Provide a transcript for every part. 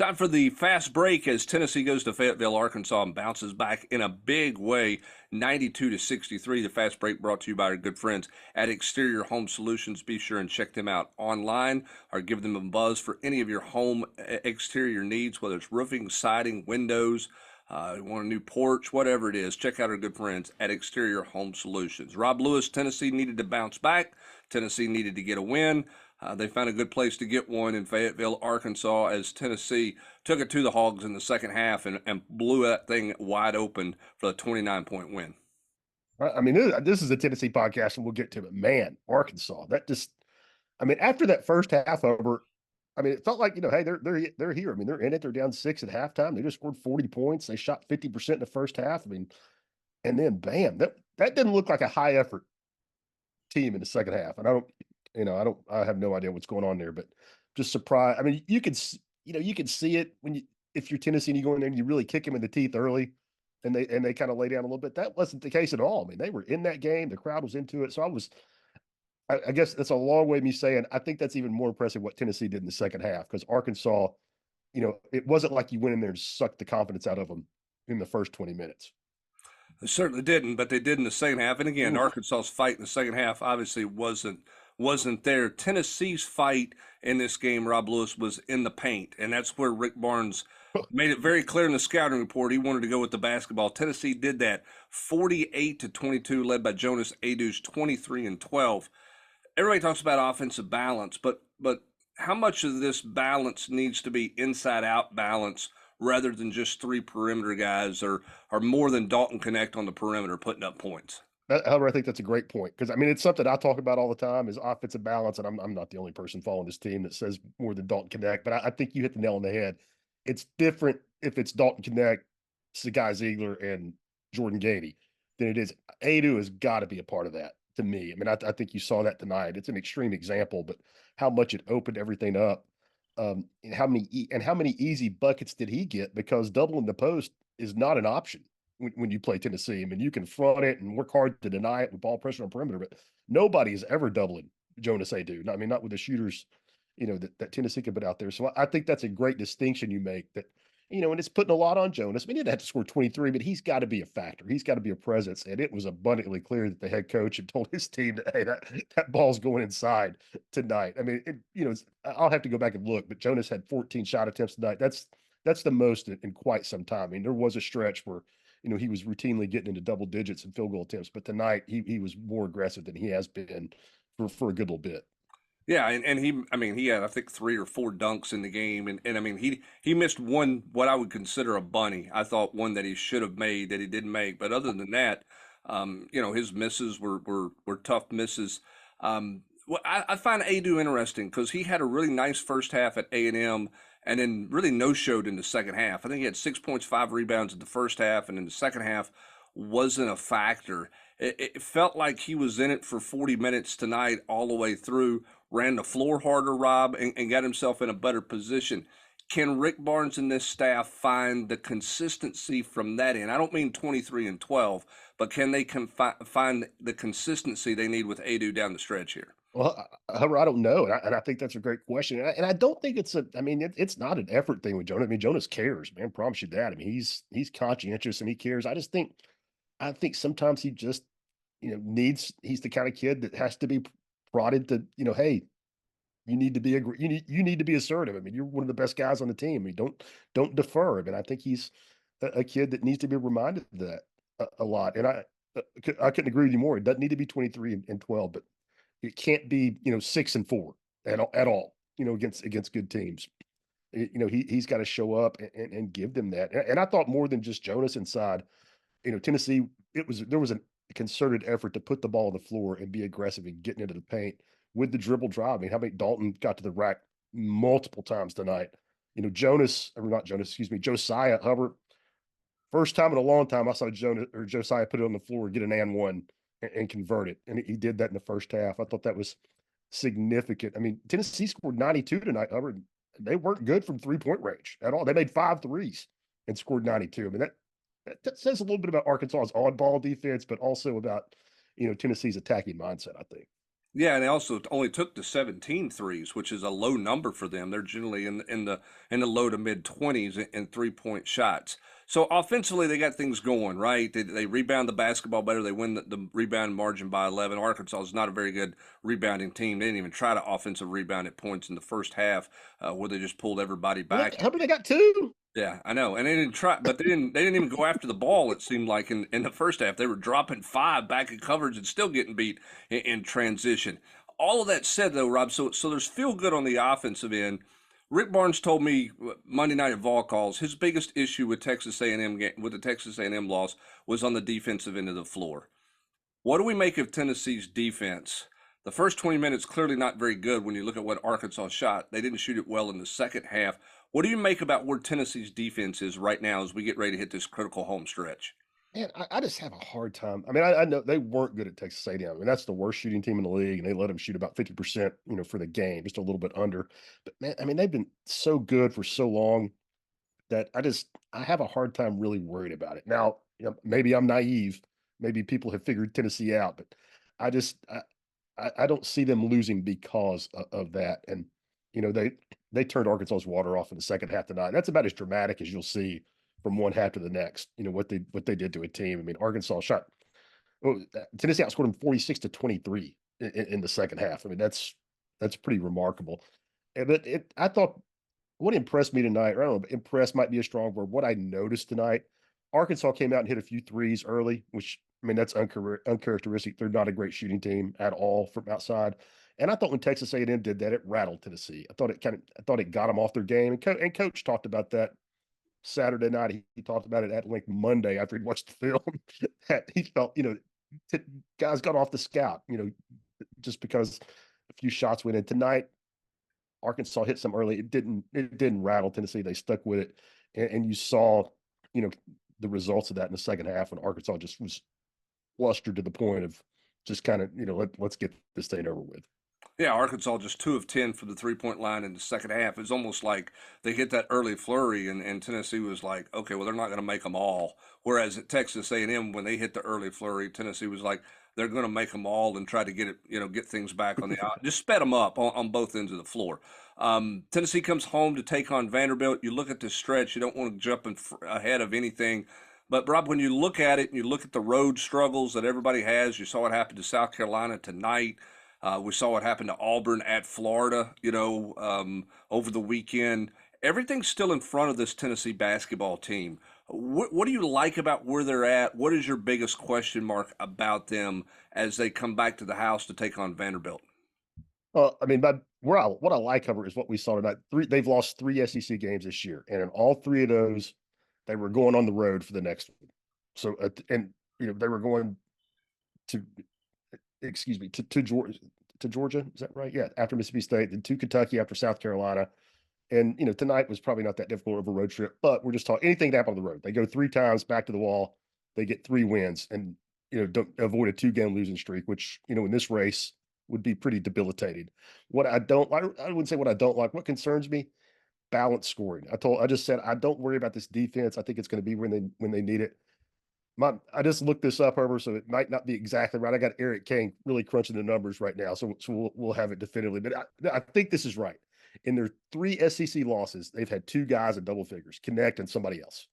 Time for the fast break as Tennessee goes to Fayetteville, Arkansas, and bounces back in a big way, 92-63. The fast break brought to you by our good friends at Exterior Home Solutions. Be sure and check them out online or give them a buzz for any of your home exterior needs, whether it's roofing, siding, windows, you want a new porch, whatever it is. Check out our good friends at Exterior Home Solutions. Rob Lewis, Tennessee needed to bounce back. Tennessee needed to get a win. They found a good place to get one in Fayetteville, Arkansas, as Tennessee took it to the Hogs in the second half and blew that thing wide open for the 29-point win. I mean, this is a Tennessee podcast, and we'll get to it. Man, Arkansas, that just, I mean, after that first half over, I mean, it felt like, hey, they're here. I mean, they're in it. They're down 6 at halftime. They just scored 40 points. They shot 50% in the first half. I mean, and then bam, that didn't look like a high effort team in the second half. And I have no idea what's going on there, but just surprised. I mean, you could see it if you're Tennessee and you go in there and you really kick them in the teeth early, and they kind of lay down a little bit. That wasn't the case at all. I mean, they were in that game. The crowd was into it. So I guess that's a long way of me saying I think that's even more impressive what Tennessee did in the second half, because Arkansas, it wasn't like you went in there and sucked the confidence out of them in the first 20 minutes. They certainly didn't, but they did in the second half. And again, Oof. Arkansas's fight in the second half obviously wasn't there. Tennessee's fight in this game, Rob Lewis, was in the paint, and that's where Rick Barnes made it very clear in the scouting report he wanted to go with the basketball. Tennessee did that, 48-22, led by Jonas Aidoo's 23-12. Everybody talks about offensive balance, but how much of this balance needs to be inside out balance rather than just three perimeter guys or more than Dalton Connect on the perimeter putting up points? However, I think that's a great point, because I mean, it's something I talk about all the time is offensive balance, and I'm not the only person following this team that says more than Dalton Connect, but I think you hit the nail on the head. It's different if it's Dalton Connect, Sagai Ziegler, and Jordan Gainey than it is Adu has got to be a part of that to me. I mean, I think you saw that tonight. It's an extreme example, but how much it opened everything up, and how many easy buckets did he get, because doubling the post is not an option when you play Tennessee. I mean, you can front it and work hard to deny it with ball pressure on perimeter, but nobody is ever doubling Jonas Adu. I mean, not with the shooters, that Tennessee could put out there. So I think that's a great distinction you make, that, and it's putting a lot on Jonas. I mean, he didn't have to score 23, but he's got to be a factor. He's got to be a presence. And it was abundantly clear that the head coach had told his team that, hey, that ball's going inside tonight. I mean, I'll have to go back and look, but Jonas had 14 shot attempts tonight. That's the most in quite some time. I mean, there was a stretch where he was routinely getting into double digits in field goal attempts, but tonight he was more aggressive than he has been for a good little bit. Yeah, and he had I think 3 or 4 dunks in the game, and I mean he missed one what I would consider a bunny. I thought one that he should have made that he didn't make, but other than that, his misses were tough misses. I find Adu interesting because he had a really nice first half at A&M, and then really no-showed in the second half. I think he had 6 points, 5 rebounds in the first half, and in the second half wasn't a factor. It felt like he was in it for 40 minutes tonight all the way through, ran the floor harder, Rob, and got himself in a better position. Can Rick Barnes and this staff find the consistency from that end? I don't mean 23-12, but can they find the consistency they need with Adu down the stretch here? Well, I don't know, and I think that's a great question, and I don't think it's a. I mean, it's not an effort thing with Jonas. I mean, Jonas cares, man. Promise you that. I mean, he's conscientious and he cares. I think sometimes he just, needs. He's the kind of kid that has to be prodded to, hey, you need to be you need to be assertive. I mean, you're one of the best guys on the team. I mean, don't defer. I mean, I think he's a kid that needs to be reminded of that a lot. And I couldn't agree with you more. It doesn't need to be 23 and 12, but it can't be 6-4 at all. Against good teams. He's got to show up and give them that. And I thought more than just Jonas inside. Tennessee. There was a concerted effort to put the ball on the floor and be aggressive and getting into the paint with the dribble drive. I mean, how many Dalton got to the rack multiple times tonight? Josiah Hubbard. First time in a long time I saw Josiah put it on the floor, get an and one, and convert it. And he did that in the first half. I thought that was significant. I mean, Tennessee scored 92 tonight, Hubbard. They weren't good from 3-point range at all. They made 5 threes and scored 92. I mean, that says a little bit about Arkansas's on-ball defense, but also about, Tennessee's attacking mindset, I think. Yeah, and they also only took the 17 threes, which is a low number for them. They're generally in the low to mid 20s in 3-point shots. So offensively, they got things going, right? They rebound the basketball better. They win the rebound margin by 11. Arkansas is not a very good rebounding team. They didn't even try to offensive rebound at points in the first half, where they just pulled everybody Well, back. how many they got two? Yeah, I know, and they didn't try, but they didn't even go after the ball. It seemed like in the first half they were dropping five back in coverage and still getting beat in transition. All of that said, though, Rob, so there's feel good on the offensive end. Rick Barnes told me Monday night at Vol calls his biggest issue with Texas A&M with the Texas A&M loss was on the defensive end of the floor. What do we make of Tennessee's defense? The first 20 minutes clearly not very good when you look at what Arkansas shot. They didn't shoot it well in the second half. What do you make about where Tennessee's defense is right now as we get ready to hit this critical home stretch? Man, I just have a hard time. I mean, I know they weren't good at Texas A&M. I mean, that's the worst shooting team in the league, and they let them shoot about 50%, for the game, just a little bit under. But man, I mean, they've been so good for so long that I have a hard time really worried about it. Now, maybe I'm naive. Maybe people have figured Tennessee out, but I just I don't see them losing because of that. And they turned Arkansas's water off in the second half tonight. That's about as dramatic as you'll see from one half to the next. What they did to a team. I mean, Arkansas shot Tennessee outscored them 46-23 in the second half. I mean, that's pretty remarkable. And I thought what impressed me tonight, I don't know, impressed might be a strong word. What I noticed tonight, Arkansas came out and hit a few threes early, which I mean that's uncharacteristic. They're not a great shooting team at all from outside. And I thought when Texas A&M did that, it rattled Tennessee. I thought it got them off their game. And Coach talked about that Saturday night. He talked about it at length Monday after he'd watched the film. That he felt, t- guys got off the scout, just because a few shots went in tonight. Arkansas hit some early. It didn't rattle Tennessee. They stuck with it, and you saw, you know, the results of that in the second half when Arkansas just was flustered to the point of just kind of let's get this thing over with. Yeah, Arkansas just 2 of 10 from the 3-point line in the second half. It's almost like they hit that early flurry, and Tennessee was like, okay, well, they're not going to make them all. Whereas at Texas A&M, when they hit the early flurry, Tennessee was like, they're going to make them all and try to get it, get things back on the out. Just sped them up on both ends of the floor. Tennessee comes home to take on Vanderbilt. You look at this stretch, you don't want to jump ahead of anything. But Rob, when you look at it and you look at the road struggles that everybody has, you saw what happened to South Carolina tonight. We saw what happened to Auburn at Florida, over the weekend. Everything's still in front of this Tennessee basketball team. What do you like about where they're at? What is your biggest question mark about them as they come back to the house to take on Vanderbilt? I mean, what I like cover is what we saw tonight. They've lost three SEC games this year, and in all three of those, they were going on the road for the next one. So, and they were going to, excuse me, to Georgia. To Georgia, is that right? Yeah, after Mississippi State, then to Kentucky after South Carolina, and tonight was probably not that difficult of a road trip. But we're just talking anything to happen on the road. They go three times back to the wall, they get three wins, and don't avoid a 2-game losing streak, which in this race would be pretty debilitating. What I don't like, I wouldn't say what I don't like. What concerns me, balanced scoring. I just said I don't worry about this defense. I think it's going to be when they need it. I just looked this up, Herbert, so it might not be exactly right. I got Eric Kane really crunching the numbers right now, so we'll have it definitively. But I think this is right. In their three SEC losses, they've had two guys in double figures, Connect and somebody else.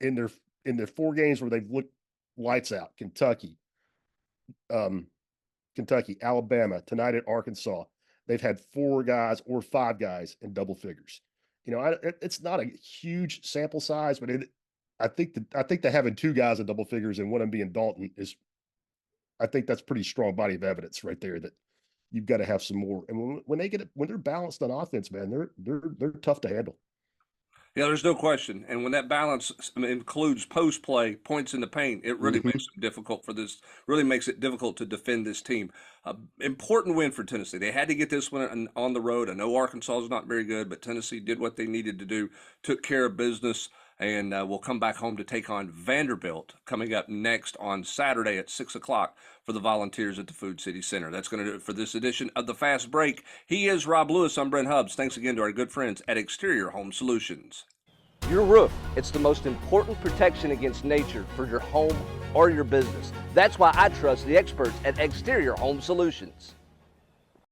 In their four games where they've looked lights out, um, Kentucky, Alabama, tonight at Arkansas, they've had four guys or five guys in double figures. It's not a huge sample size, but I think that having two guys in double figures and one of them being Dalton is, I think that's pretty strong body of evidence right there that you've got to have some more. And when they're balanced on offense, man, they're tough to handle. Yeah, there's no question. And when that balance includes post play, points in the paint, it really Mm-hmm. makes it difficult really makes it difficult to defend this team. Important win for Tennessee. They had to get this one on the road. I know Arkansas is not very good, but Tennessee did what they needed to do, took care of business, and will come back home to take on Vanderbilt coming up next on Saturday at 6 o'clock for the Volunteers at the Food City Center. That's going to do it for this edition of the Fast Break. He is Rob Lewis. I'm Brent Hubbs. Thanks again to our good friends at Exterior Home Solutions. Your roof, it's the most important protection against nature for your home or your business. That's why I trust the experts at Exterior Home Solutions.